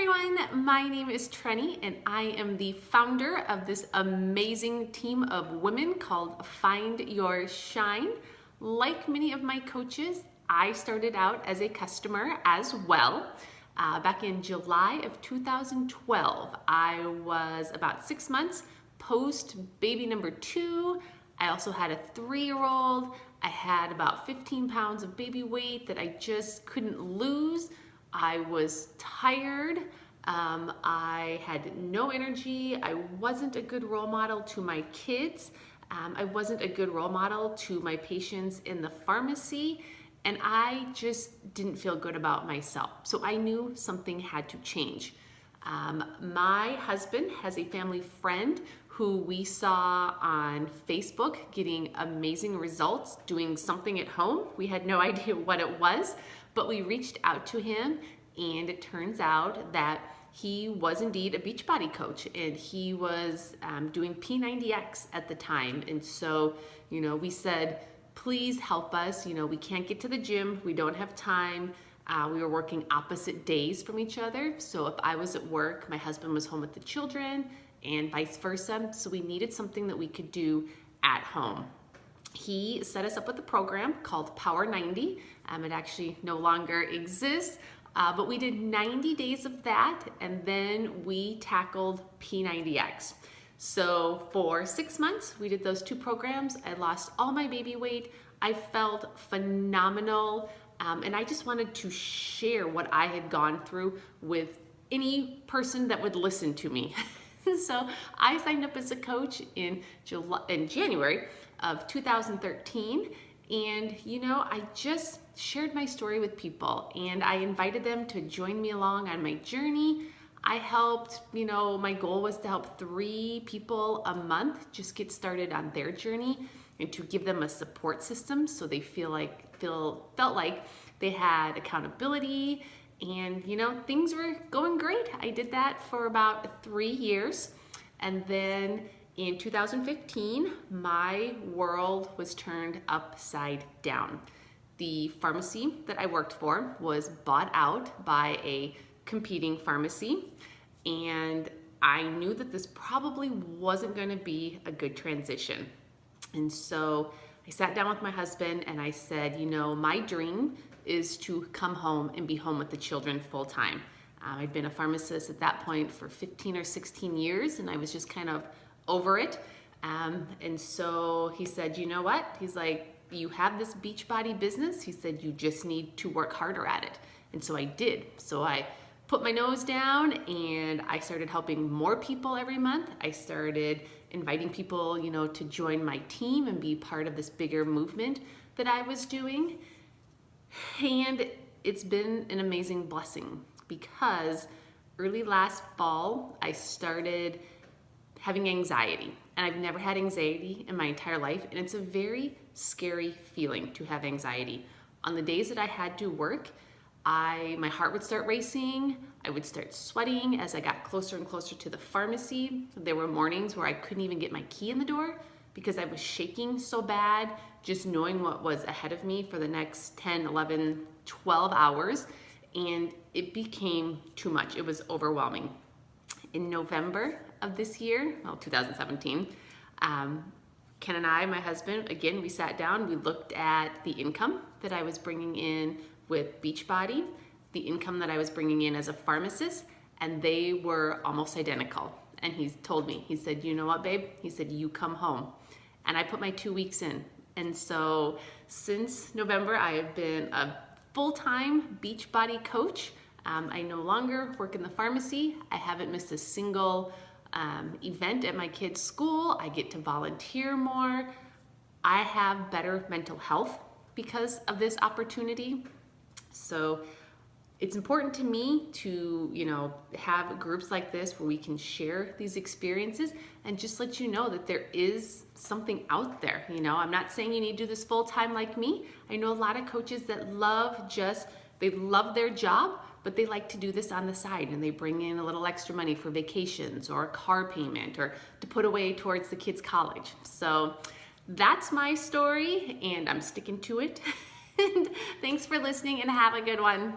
everyone, my name is Trenny and I am the founder of this amazing team of women called Find Your Shine. Like many of my coaches, I started out as a customer as well. Back in July of 2012, I was about 6 months post baby number 2. I also had a 3-year-old. I had about 15 pounds of baby weight that I just couldn't lose. I was tired. I had no energy. I wasn't a good role model to my kids. I wasn't a good role model to my patients in the pharmacy. And I just didn't feel good about myself. So I knew something had to change. My husband has a family friend who we saw on Facebook getting amazing results doing something at home. We had no idea what it was, but we reached out to him, and it turns out that he was indeed a Beachbody coach, and he was doing P90X at the time. And so, we said, please help us. We can't get to the gym. We don't have time. We were working opposite days from each other. So if I was at work, my husband was home with the children and vice versa. So we needed something that we could do at home. He set us up with a program called Power 90. It actually no longer exists, but we did 90 days of that, and then we tackled P90X. So for 6 months, we did those 2 programs. I lost all my baby weight. I felt phenomenal, and I just wanted to share what I had gone through with any person that would listen to me. So I signed up as a coach in January of 2013, and I just shared my story with people, and I invited them to join me along on my journey. I helped, my goal was to help 3 people a month just get started on their journey and to give them a support system so they felt like they had accountability, and things were going great. I did that for about 3 years, and then in 2015, my world was turned upside down. The pharmacy that I worked for was bought out by a competing pharmacy, and I knew that this probably wasn't going to be a good transition. And so I sat down with my husband and I said, my dream is to come home and be home with the children full time. I'd been a pharmacist at that point for 15 or 16 years, and I was just kind of over it. And so he said, you know what? He's like, you have this Beachbody business. He said, you just need to work harder at it. And so I did. So I put my nose down and I started helping more people every month. I started inviting people, to join my team and be part of this bigger movement that I was doing. And it's been an amazing blessing because early last fall, I started having anxiety. And I've never had anxiety in my entire life. And it's a very scary feeling to have anxiety. On the days that I had to work, my heart would start racing. I would start sweating as I got closer and closer to the pharmacy. There were mornings where I couldn't even get my key in the door because I was shaking so bad, just knowing what was ahead of me for the next 10, 11, 12 hours. And it became too much. It was overwhelming. In November of this year, 2017, Ken and I, my husband, again, we sat down, we looked at the income that I was bringing in with Beachbody, the income that I was bringing in as a pharmacist, and they were almost identical. And he told me, he said, you know what, babe? He said, you come home. And I put my 2 weeks in. And so since November, I have been a full-time Beachbody coach. I no longer work in the pharmacy. I haven't missed a single event at my kids' school. I get to volunteer more. I have better mental health because of this opportunity. So it's important to me to, have groups like this where we can share these experiences and just let you know that there is something out there. I'm not saying you need to do this full time like me. I know a lot of coaches that they love their job, but they like to do this on the side, and they bring in a little extra money for vacations or a car payment or to put away towards the kids' college. So that's my story, and I'm sticking to it. And thanks for listening, and have a good one.